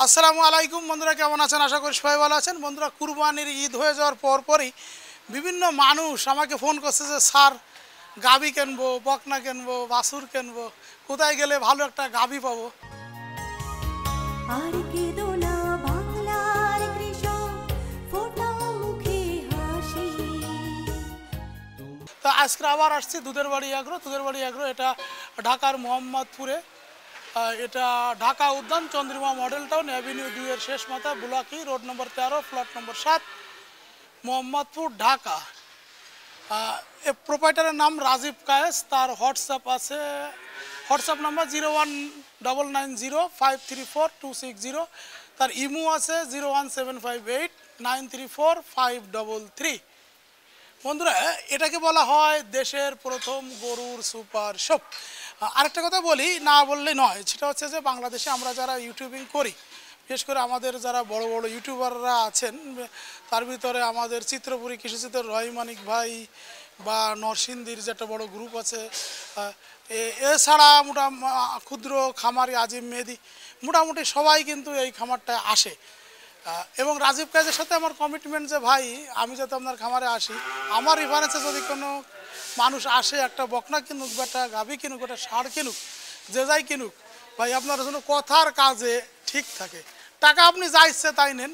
আসসালামু আলাইকুম বন্ধুরা, কেমন আছেন? আশা করি সবাই ভালো আছেন। বন্ধুরা, কুরবানির ঈদ হয়ে যাওয়ার পরই বিভিন্ন মানুষ আমাকে ফোন করছে যে স্যার, গাভী কিনবো, বকনা কিনবো, বাছুর কিনবো, কোথায় গেলে ভালো একটা গাভী পাবো। আর কেঁদো না বাংলার কৃষক, ফোটা মুখে হাসি। তো আজকে আবার আসছি দুধের বাড়ি এগ্রো। এটা ঢাকার মোহাম্মদপুরে। এটা ঢাকা উদ্যান, চন্দ্রিমা মডেল টাউন, অ্যাভিনিউ 2 এর শেষ মাথা, বুলাকি রোড নম্বর 13, প্লট নম্বর 7, মোহাম্মদপুর, ঢাকা। প্রোপাইটারের নাম রাজীব কায়েস। তার হোয়াটসঅ্যাপ নাম্বার 01990534260। তার ইমো আছে 01758934533। বন্ধুরা, এটাকে বলা হয় দেশের প্রথম গরুর সুপার শপ। আরেকটা কথা বলি, না বললে নয়, সেটা হচ্ছে যে বাংলাদেশে আমরা যারা ইউটিউবিং করি, বিশেষ করে আমাদের যারা বড় বড় ইউটিউবাররা আছেন, তার ভিতরে আমাদের চিত্রপুরী কৃষিচিত্র রহিমানিক ভাই বা নরসিংদীর যে একটা বড় গ্রুপ আছে, এছাড়া ক্ষুদ্র খামারি আজিম মেহেদি, মোটামুটি সবাই কিন্তু এই খামারটায় আসে। এবং রাজীব কাজের সাথে আমার কমিটমেন্ট যে ভাই, আমি যাতে আপনার খামারে আসি, আমার রেফারেন্সে যদি কোনো মানুষ আসে, একটা বকনা কিনুক বা একটা গাভী কিনুক, একটা ষাঁড় কিনুক, যে যাই কিনুক, ভাই আপনার জন্য কথার কাজে ঠিক থাকে। টাকা আপনি যা ইচ্ছে তাই নেন,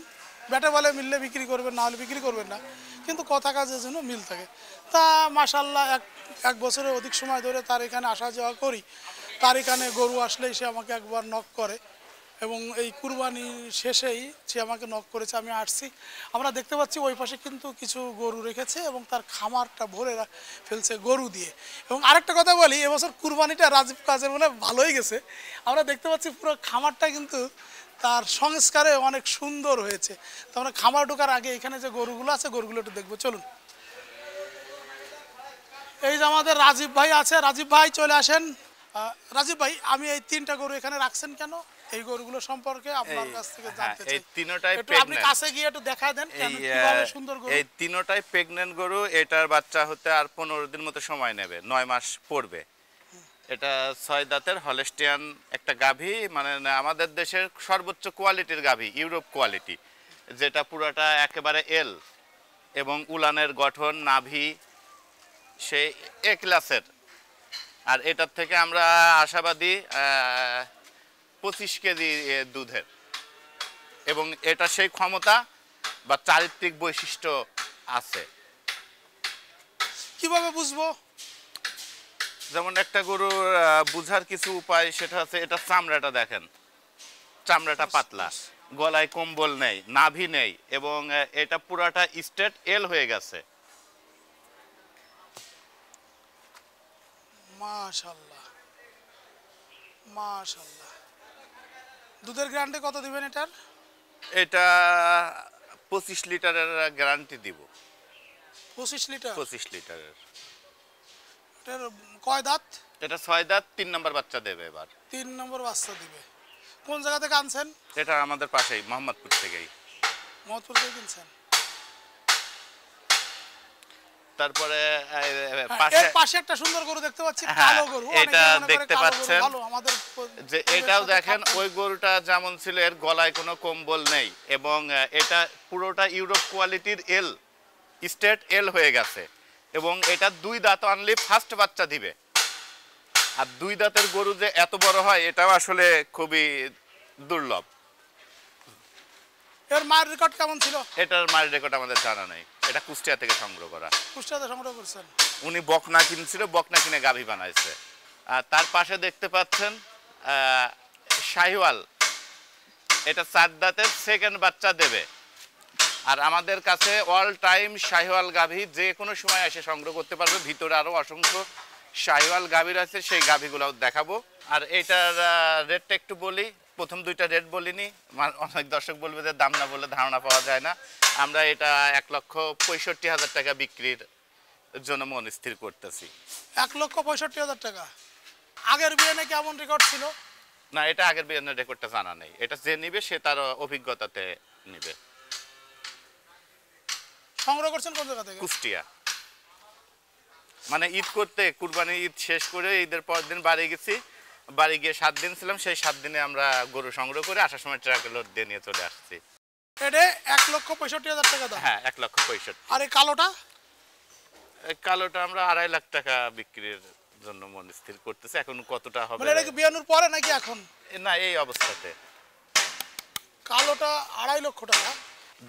ব্যাটে বলে মিললে বিক্রি করবেন, না হলে বিক্রি করবেন না, কিন্তু কথা কাজের জন্য মিল থাকে। তা মাশাল্লাহ, এক বছরের অধিক সময় ধরে তার এখানে আসা যাওয়া করি। তার এখানে গরু আসলেই সে আমাকে একবার নক করে, এবং এই কুরবানি শেষেই সে আমাকে নক করেছে, আমি আসছি। আমরা দেখতে পাচ্ছি ওই পাশে কিন্তু কিছু গরু রেখেছে এবং তার খামারটা ভরে ফেলছে গরু দিয়ে। এবং আরেকটা কথা বলি, এবছর কুরবানিটা রাজীব কাজের বলে ভালোই গেছে। আমরা দেখতে পাচ্ছি পুরো খামারটা কিন্তু তার সংস্কারে অনেক সুন্দর হয়েছে। তো আমরা খামার ঢোকার আগে এখানে যে গরুগুলো আছে, গরুগুলো একটু দেখবো, চলুন। এই যে আমাদের রাজীব ভাই আছে, রাজীব ভাই চলে আসেন। রাজীব ভাই, আমি এই 3টা গরু এখানে রাখছেন কেন, এই গরুগুলো সম্পর্কে আপনার কাছ থেকে জানতে চাই। এই তিনটাই একটু আপনি কাছে গিয়ে একটু দেখায় দেন কেন, কিভাবে সুন্দর গরু। এই তিনটাই প্রেগন্যান্ট গরু। এটার বাচ্চা হতে আর 15 দিন মতো সময় নেবে, 9 মাস পড়বে। এটা 6 দাঁতের হলস্টিয়ান একটা গাভী, মানে আমাদের দেশের সর্বোচ্চ কোয়ালিটির গাভী, ইউরোপ কোয়ালিটি, যেটা পুরাটা একেবারে এল, এবং উলানের গঠন, নাভি সেই এ ক্লাসের। আর এটার থেকে আমরা আশাবাদী 25 কেজি দুধের, এবং এটা সেই ক্ষমতা বা চারিত্রিক বৈশিষ্ট্য আছে। কিভাবে বুঝবো? যেমন একটা গরুর বুঝার কিছু উপায়, সেটা হচ্ছে এটা চামড়াটা দেখেন, চামড়াটা পাতলা, গলায় কম্বল নেই, নাভি নেই, এবং এটা পুরাটা স্ট্রেট এল হয়ে গেছে। মাশাআল্লাহ, মাশাআল্লাহ। দুধের গ্যারান্টি কত দিবেন এটার? এটা 25 লিটারের গ্যারান্টি দিব। 25 লিটার? 25 লিটারের। এটার কয় দাঁত? এটা 6 দাঁত, 3 নম্বর বাচ্চা দেবে এবার। 3 নম্বর বাচ্চা দিবে। কোন জায়গা থেকে আনছেন? এটা আমাদের পাশেই, মোহাম্মদপুর থেকেই। মহৎপুর থেকে কিনছেন? তারপরে এর পাশে একটা সুন্দর গরু দেখতে পাচ্ছি, কালো গরু। এটা দেখতে পাচ্ছেন যে এটাও দেখেন, খাচ্ছে। ওই গরুটা যেমন ছিল, এর গলায় কোনো কম্বল নেই, এবং এটা পুরোটা ইউরোপ কোয়ালিটির এল, স্ট্রেট এল হয়ে গেছে, এবং এটা 2 দাঁত অনলি ফার্স্ট বাচ্চা দিবে। আর 2 দাঁতের গরু যে এত বড় হয়, এটাও আসলে খুবই দুর্লভ। এর মায়ের রেকর্ড কেমন ছিল? এটার মায়ের রেকর্ড আমাদের জানা নেই, এটা কুষ্টিয়া থেকে সংগ্রহ করা। কুষ্টিয়াতে সংগ্রহ করছেন? উনি বকনা কিনছিল, বকনা কিনে গাভী বানাইছে। আর তার পাশে দেখতে পাচ্ছেন শাহিওয়াল, এটা 4 দাঁতের সেকেন্ড বাচ্চা দেবে। আর আমাদের কাছে অল টাইম শাহিওয়াল গাভী যে কোনো সময় এসে সংগ্রহ করতে পারবে। ভিতরে আরও অসংখ্য শাহিওয়াল গাভীর আছে, সেই গাভীগুলো দেখাবো। আর এটার রেটটা একটু বলি, প্রথম 2টা রেট বলিনি, অনেক দর্শক বলবে যে দাম না বললে ধারণা পাওয়া যায় না। আমরা এটা 1,65,000 টাকা বিক্রির জন্য মন স্থির করতেছি। 1,65,000 টাকা। আগের বিয়ানে কেমন রেকর্ড ছিল? না, এটা আগের বিয়ানের রেকর্ডটা জানা নেই, এটা যে নিবে সে তার অভিজ্ঞতাতে নিবে। সংগ্রহ করছেন কোন জায়গা থেকে? কুষ্টিয়া। মানে ঈদ করতে, কুরবানি ঈদ শেষ করে ঈদের পরের দিন বাড়ি গেছি, বাড়ি গিয়ে 7 দিন ছিলাম, সেই 7 দিনে আমরা গরু সংগ্রহ করে আসার সময় ট্রাকে লোড দিয়ে নিয়ে চলে আসছি। এটা 1,65,000 টাকা দাম। হ্যাঁ, 1,65,000। আর এই কালোটা? এই কালোটা আমরা 2.5 লাখ টাকা বিক্রির জন্য মন স্থির করতেছি, এখন কতটা হবে। মানে এটা কি বিয়ানোর পরে নাকি এখন? না, এই অবস্থাতে। কালোটা 2.5 লক্ষ টাকা।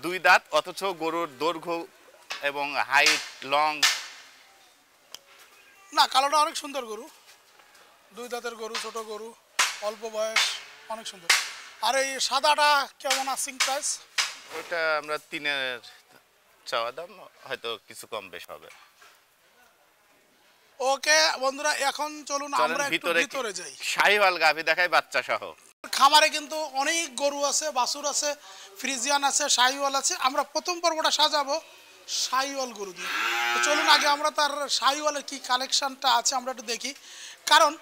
2 দাঁত, অথচ গরুর দৈর্ঘ্য এবং হাইট লং। না, কালোটা অনেক সুন্দর গরু, 2 দাঁতের গরু, ছোট গরু, অল্প বয়স, অনেক সুন্দর। আর এই সাদাটা কেমন আস্কিং প্রাইস? ওটা আমরা 3-এর চাওয়া দাম, হয়তো কিছু কম বেশ হবে। ওকে বন্ধুরা, এখন চলুন আমরা একটু ভিতরে যাই। শাহিওয়াল গাভী দেখাই, বাচ্চা সহ। খামারে কিন্তু অনেক গরু আছে, বাছুর আছে, ফ্রিজিয়ান আছে, শাহিওয়াল আছে। আমরা প্রথম পর্বটা সাজাবো শাহিওয়াল গরু দিয়ে। তো চলুন আগে আমরা তার শাহিওয়ালের কি কালেকশনটা আছে আমরা একটু দেখি। কারণ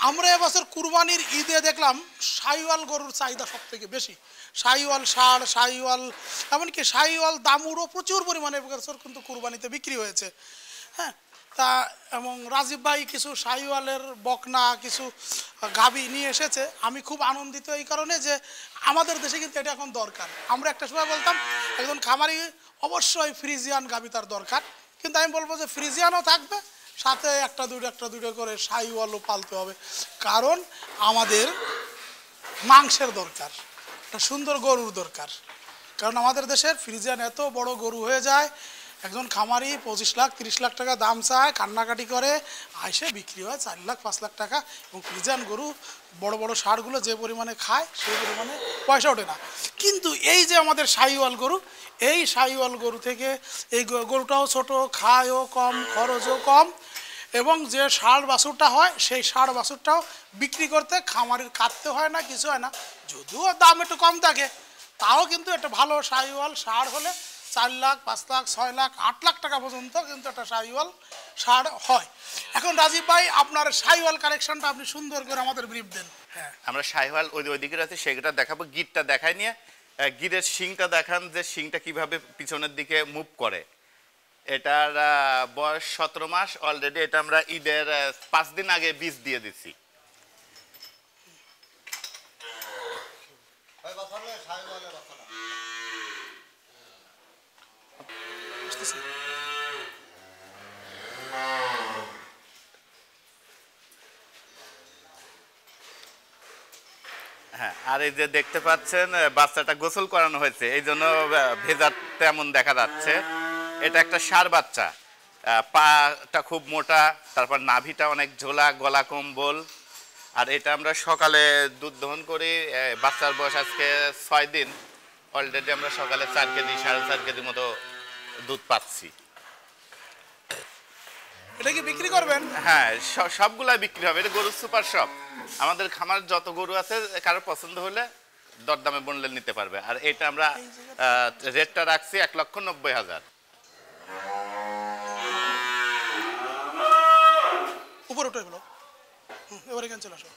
আমরা এবছর কুরবানির ঈদে দেখলাম শাহিওয়াল গরুর চাহিদা সব থেকে বেশি। শাহিওয়াল ষাঁড়, শাহিওয়াল, এমনকি শাহিওয়াল দামুরও প্রচুর পরিমাণে এবছর কিন্তু কুরবানিতে বিক্রি হয়েছে। হ্যাঁ, তা এবং রাজীব ভাই কিছু শাহিওয়ালের বকনা, কিছু গাভী নিয়ে এসেছে। আমি খুব আনন্দিত এই কারণে যে আমাদের দেশে কিন্তু এটা এখন দরকার। আমরা একটা সময় বলতাম একজন খামারি অবশ্যই ফ্রিজিয়ান গাভী তার দরকার, কিন্তু আমি বলবো যে ফ্রিজিয়ানও থাকবে, সাথে একটা দুটো করে শাহিওয়ালও পালতে হবে। কারণ আমাদের মাংসের দরকার, একটা সুন্দর গরুর দরকার। কারণ আমাদের দেশের ফ্রিজিয়ান এত বড় গরু হয়ে যায়, একজন খামারি 25 লাখ 30 লাখ টাকা দাম চায়, কান্নাকাটি করে, আইসে বিক্রি হয় 4 লাখ 5 লাখ টাকা। এবং ফ্রিজিয়ান গরু বড় বড় ষাঁড়গুলো যে পরিমাণে খায় সেই পরিমাণে পয়সা ওঠে না। কিন্তু এই যে আমাদের শাহিওয়াল গরু, এই শাহিওয়াল গরু থেকে এই গরুটাও ছোট, খায়ও কম, খরচও কম, এবং যে ষাঁড় বাছুরটা হয় সেই ষাঁড় বাছুরটাও বিক্রি করতে খামারির কাটতে হয় না, কিছু হয় না। যদিও দাম একটু কম থাকে, তাও কিন্তু একটা ভালো শাহিওয়াল ষাঁড় হলে 4 লাখ 5 লাখ 6 লাখ 8 লাখ টাকা পর্যন্ত কিন্তু একটা শাহিওয়াল ষাঁড় হয়। এখন রাজীব ভাই, আপনার শাহিওয়াল কালেকশনটা আপনি সুন্দর করে আমাদের ব্রিফ দেন। হ্যাঁ, আমরা শাহিওয়াল ওইদিকে আছে, সেটা দেখাবো। গিরটা দেখাই নিয়ে, গিরের শিংটা দেখান, যে শিংটা কিভাবে পিছনের দিকে মুভ করে। এটার বয়স 17 মাস অলরেডি। এটা আমরা ঈদের 5 দিন আগে বীজ দিয়ে দিচ্ছি। হ্যাঁ, আর এই যে দেখতে পাচ্ছেন বাচ্চাটা গোসল করানো হয়েছে, এই জন্য ভেজা তেমন দেখা যাচ্ছে। এটা একটা ষাঁড় বাচ্চা, পাটা খুব মোটা, তারপর নাভিটা অনেক ঝোলা, গলা কম্বল। আর এটা আমরা সকালে দুধ দহন করি। বাচ্চার বয়স আজকে 6 দিন, অলরেডি আমরা সকালে 4 কেজি 4.5 কেজি মতো দুধ পাচ্ছি। এটা কি বিক্রি করবেন? হ্যাঁ, সবগুলা বিক্রি হবে। এটা গরুর সুপার শপ। আমাদের খামার যত গরু আছে, কারো পছন্দ হলে দরদামে বললে নিতে পারবে। আর এটা আমরা রেটটা রাখছি 1,90,000। উপরে উঠে গেলো, এবারে কেন চলে আসো।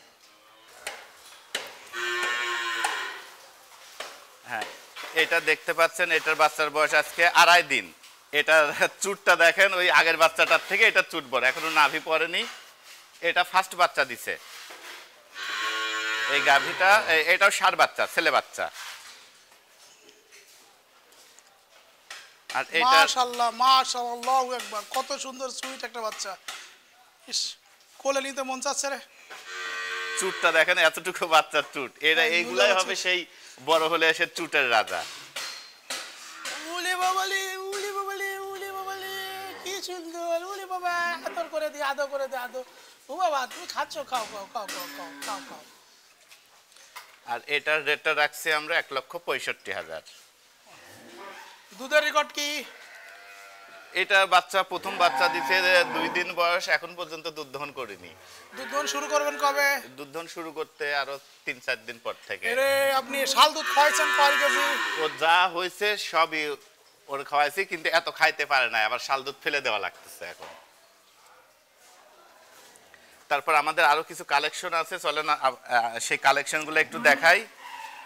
হ্যাঁ, এটা দেখতে পাচ্ছেন, এটার বাচ্চার বয়স আজকে 2.5 দিন। এটার চুটটা দেখেন, ওই আগের বাচ্চাটার থেকে এটা চুট বড়, এখনো নাভি পড়েনি। এটা ফার্স্ট বাচ্চা দিছে এই গাভীটা। এটাও ষাঁড় বাচ্চা, ছেলে বাচ্চা। আর এটা মাশাআল্লাহ মাশাআল্লাহ, আল্লাহু আকবার, কত সুন্দর সুইট একটা বাচ্চা। ইস, কোলে নিতে মন চাচ্ছে রে। চুটটা দেখেন, এতটুকু বাচ্চার চুট। এরা এইগুলাই হবে সেই বড় হলে এসে চুটের রাজা। উলি বাবালি, উলি বাবালি, উলি বাবালি, কি সুন্দর। উলি বাবা, আদর করে দে, আদর করে দে, আদর। ও বাবা, তুমি খাচ্ছ, খাও খাও খাও খাও খাও খাও খাও। আর এটার রেটটা রাখছি আমরা 1,65,000। দুধের রেকর্ড কি? এটার বাচ্চা প্রথম বাচ্চা দিতে 2 দিন বয়স, এখন পর্যন্ত দুধ দহন করিনি। দুধ দহন শুরু করবেন কবে? দুধ দহন শুরু করতে আরো 3-4 দিন পর থেকে। এরে, আপনি শাল দুধ খাওয়াইছেন কয় কেজি? ও যা হয়েছে সবই ওর খাওয়াইছি, কিন্তু এত খাইতে পারে না, আবার শাল দুধ ফেলে দেওয়া লাগতেছে এখন। তারপর আমাদের আরো কিছু কালেকশন আছে, চলেন সেই কালেকশনগুলো একটু দেখাই।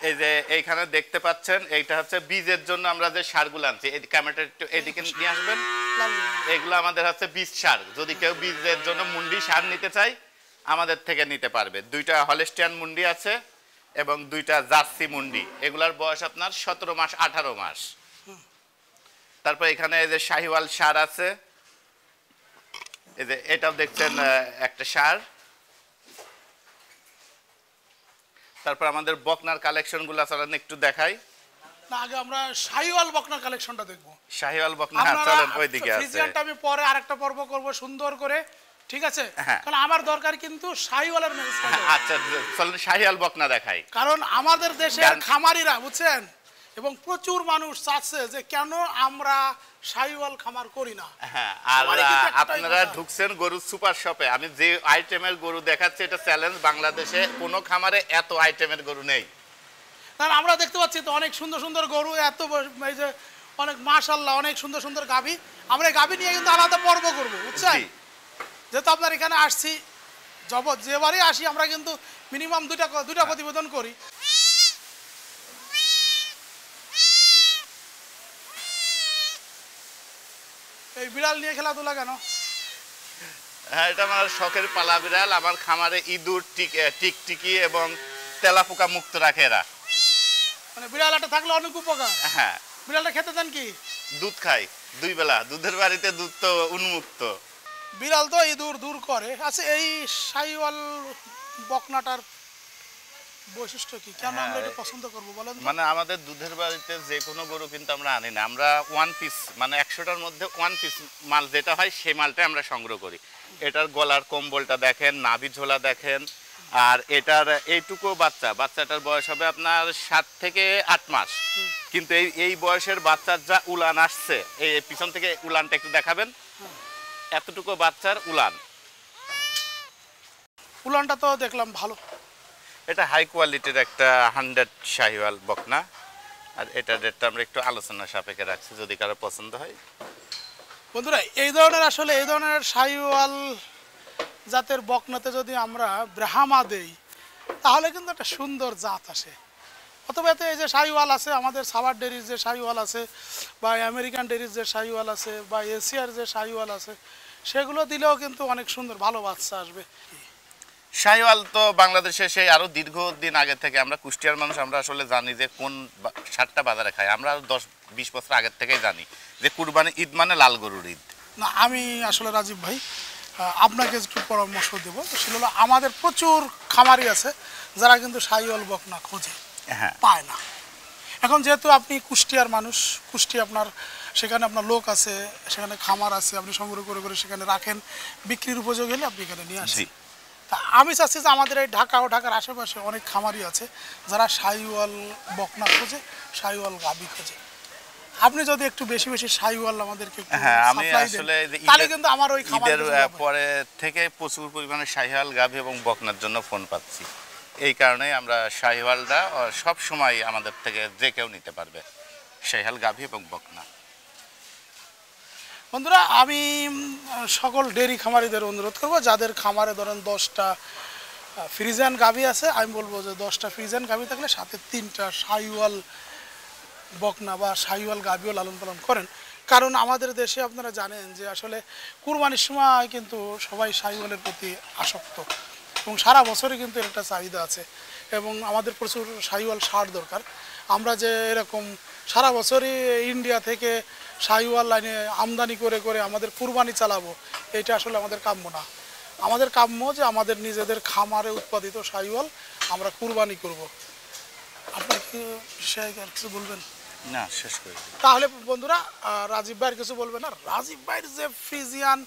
এই যে এইখানে দেখতে পাচ্ছেন, এইটা হচ্ছে বীজের জন্য আমরা যে সারগুলো আনছি। এই ক্যামেরাটা একটু এদিকে নিয়ে আসবেন। এগুলো আমাদের হচ্ছে বীজ সার। যদি কেউ বীজের জন্য মুন্ডি সার নিতে চায়, আমাদের থেকে নিতে পারবে। 2টা হলস্টিয়ান মুন্ডি আছে এবং 2টা জার্সি মুন্ডি, এগুলার বয়স আপনার 17 মাস 18 মাস। তারপর এখানে এই যে শাহিওয়াল ষাঁড় আছে, এই যে এটাও দেখছেন একটা ষাঁড়। তারপর আমাদের বকনার কালেকশনগুলো চলেন একটু দেখাই। না, আগে আমরা শাহিওয়াল বকনার কালেকশনটা দেখবো। শাহিওয়াল বকনা, হ্যাঁ চলেন ওইদিকে আছে। ফ্রিজিয়ানটা আমি পরে আরেকটা পর্ব করব সুন্দর করে, ঠিক আছে? হ্যাঁ। কারণ আমার দরকার কিন্তু শাহিওয়ালের ম্যানেজ করা। আচ্ছা চলেন শাহিওয়াল বকনা দেখাই। কারণ আমাদের দেশের খামারিরা বুঝছেন, এবং প্রচুর মানুষ চাচ্ছে যে কেন আমরা শাহিওয়াল খামার করি না। হ্যাঁ, আর সবারই কিন্তু একটাই আপনারা কথা। ঢুকছেন গরু সুপার শপে। আমি যে আইটেমের গরু দেখাচ্ছি এটা চ্যালেঞ্জ, বাংলাদেশে কোনো খামারে এত আইটেমের গরু নেই। কারণ আমরা দেখতে পাচ্ছি তো অনেক সুন্দর সুন্দর গরু, এত এই যে অনেক মাশাআল্লাহ অনেক সুন্দর সুন্দর গাভী। আমরা এই গাভী নিয়ে কিন্তু আলাদা পর্ব করবো, বুঝছেন? জি। যেহেতু আপনার এখানে আসছি, যেবারই আসি আমরা কিন্তু মিনিমাম দুইটা প্রতিবেদন করি। এই বিড়াল নিয়ে খেলাধুলা কেন? হ্যাঁ, এটা আমার শখের পালা বিড়াল। আমার খামারে ইঁদুর, টিকটিকি এবং তেলাপোকা মুক্ত রাখে এরা। মানে বিড়াল একটা থাকলে অনেক উপকার। হ্যাঁ, বিড়ালটা খেতে দেন কি? দুধ খাই 2 বেলা। দুধের বাড়িতে দুধ তো উন্মুক্ত। বিড়াল তো ইঁদুর দূর করে। আচ্ছা, এই শাহিওয়াল বকনাটার বৈশিষ্ট্য কি, কেন আমরা এটা পছন্দ করবো বলেন তো? মানে আমাদের দুধের বাড়িতে যে কোনো গরু কিন্তু আমরা আনি না, আমরা 1 পিস মানে 100টার মধ্যে 1 পিস মাল যেটা হয় সেই মালটাই আমরা সংগ্রহ করি। এটার গলার কম্বলটা দেখেন, নাভি ঝোলা দেখেন, আর এটার এইটুকু বাচ্চাটার বয়স হবে আপনার 7 থেকে 8 মাস। কিন্তু এই বয়সের বাচ্চার যা উলান আসছে, এই পিছন থেকে উলানটা একটু দেখাবেন, এতটুকু বাচ্চার উলান। উলানটা তো দেখলাম ভালো। এটা হাই কোয়ালিটির একটা 100 শাহিওয়াল বকনা। আর এটার রেটটা আমরা একটু আলোচনা সাপেক্ষে রাখছি, যদি কারো পছন্দ হয়। বন্ধুরা, এই ধরনের শাহিওয়াল জাতের বকনাতে যদি আমরা ব্রাহ্মা দেই তাহলে কিন্তু একটা সুন্দর জাত আসে। অথবা এতে এই যে শাহিওয়াল আছে, আমাদের সাভার ডেরির যে শাহিওয়াল আছে, বা আমেরিকান ডেরির যে শাহিওয়াল আছে, বা এশিয়ার যে শাহিওয়াল আছে, সেগুলো দিলেও কিন্তু অনেক সুন্দর ভালো বাচ্চা আসবে। শাহিওয়াল তো বাংলাদেশে সেই আরো দীর্ঘদিন আগে থেকে, আমরা কুষ্টিয়ার মানুষ, আমরা আসলে জানি যে কোন সারটা বাজারে খায়। আমরা 10-20 বছর আগের থেকেই জানি যে কুরবানি ঈদ মানে লাল গরুর ঈদ। না, আমি আসলে রাজীব ভাই আপনাকে একটু পরামর্শ দেবো। সেটা হলো আমাদের প্রচুর খামারি আছে যারা কিন্তু শাহিওয়াল বকনা খোঁজে, হ্যাঁ, পায় না। এখন যেহেতু আপনি কুষ্টিয়ার মানুষ, কুষ্টিয়া আপনার সেখানে আপনার লোক আছে, সেখানে খামার আছে, আপনি সংগ্রহ করে করে সেখানে রাখেন, বিক্রির উপযোগী হলে আপনি এখানে নিয়ে আসেন। তা আমি চাচ্ছি যে আমাদের এই ঢাকা ও ঢাকার আশেপাশে অনেক খামারি আছে যারা শাহিওয়াল বকনা খোঁজে, শাহিওয়াল গাভী খোঁজে। আপনি যদি একটু বেশি বেশি শাহিওয়াল আমাদেরকে হ্যাঁ, আমি আসলে তাহলে কিন্তু আমার ওই ঈদের পরে থেকে প্রচুর পরিমাণে শাহিওয়াল গাভী এবং বকনার জন্য ফোন পাচ্ছি। এই কারণেই আমরা শাহিওয়ালটা সব সময় আমাদের থেকে যে কেউ নিতে পারবে, শাহিওয়াল গাভী এবং বকনা। বন্ধুরা, আমি সকল ডেরি খামারিদের অনুরোধ করবো, যাদের খামারে ধরেন 10টা ফ্রিজিয়ান গাভী আছে, আমি বলবো যে 10টা ফ্রিজিয়ান গাভী থাকলে সাথে 3টা শাহিওয়াল বকনা বা শাহিওয়াল গাভীও লালন পালন করেন। কারণ আমাদের দেশে আপনারা জানেন যে আসলে কুরবানির সময় কিন্তু সবাই শাহিওয়ালের প্রতি আসক্ত, এবং সারা বছরই কিন্তু এর একটা চাহিদা আছে, এবং আমাদের প্রচুর শাহিওয়াল ষাঁড় দরকার। আমরা যে এরকম সারা বছরই ইন্ডিয়া থেকে শাহিওয়াল লাইনে আমদানি করে করে আমাদের কুরবানি চালাবো, এটা আসলে আমাদের কাম্য না। আমাদের কাম্য যে আমাদের নিজেদের খামারে উৎপাদিত শাহিওয়াল আমরা কুরবানি করব। আপনার কি বিষয়ে আর কিছু বলবেন? না, শেষ করে তাহলে বন্ধুরা, রাজীব ভাইয়ের কিছু বলবেন না? রাজীব ভাইয়ের যে ফ্রিজিয়ান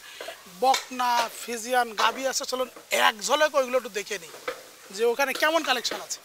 বকনা, ফ্রিজিয়ান গাভী আছে, চলুন এক ঝলক ওইগুলো একটু দেখে নিই যে ওখানে কেমন কালেকশন আছে।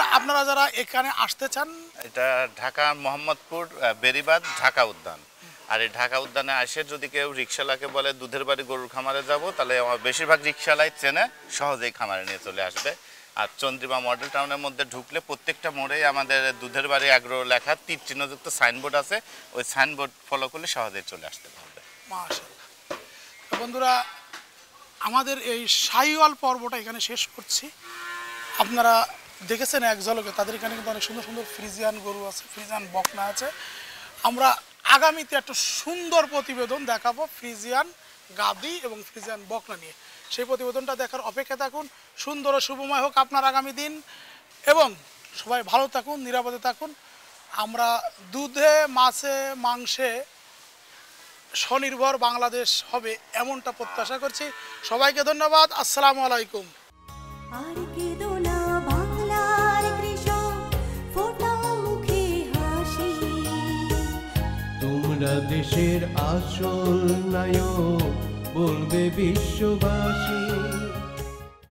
বন্ধুরা আপনারা যারা এখানে আসতে চান, এটা ঢাকা মোহাম্মদপুর বেরিবাদ ঢাকা উদ্যান। আর এই ঢাকা উদ্যানে আসে যদি কেউ রিক্সাওয়ালাকে বলে দুধের বাড়ি গরুর খামারে যাব, তাহলে বেশিরভাগ রিক্সাওয়ালাই চেনে, সহজেই খামারে নিয়ে চলে আসবে। আর চন্দ্রিমা মডেল টাউনের মধ্যে ঢুকলে প্রত্যেকটা মোড়েই আমাদের দুধের বাড়ি আগ্রহ লেখা তীর চিহ্নযুক্ত সাইনবোর্ড আছে, ওই সাইনবোর্ড ফলো করলে সহজেই চলে আসতে পারবে। মাশাআল্লাহ। তো বন্ধুরা আমাদের এই শাহিওয়াল পর্বটা এখানে শেষ করছি। আপনারা দেখেছেন এক ঝলকে, তাদের এখানে কিন্তু অনেক সুন্দর সুন্দর ফ্রিজিয়ান গরু আছে, ফ্রিজিয়ান বকনা আছে। আমরা আগামীতে একটা সুন্দর প্রতিবেদন দেখাবো ফ্রিজিয়ান গাভী এবং ফ্রিজিয়ান বকনা নিয়ে। সেই প্রতিবেদনটা দেখার অপেক্ষা থাকুন। সুন্দর ও শুভময় হোক আপনার আগামী দিন, এবং সবাই ভালো থাকুন, নিরাপদে থাকুন। আমরা দুধে, মাছে, মাংসে স্বনির্ভর বাংলাদেশ হবে এমনটা প্রত্যাশা করছি। সবাইকে ধন্যবাদ। আসসালামু আলাইকুম। আর কেঁদো না বাংলার কৃষক, ফোটাও মুখে হাসি। তোমরা দেশের আসল নায়ক, বলবে বিশ্ববাসী।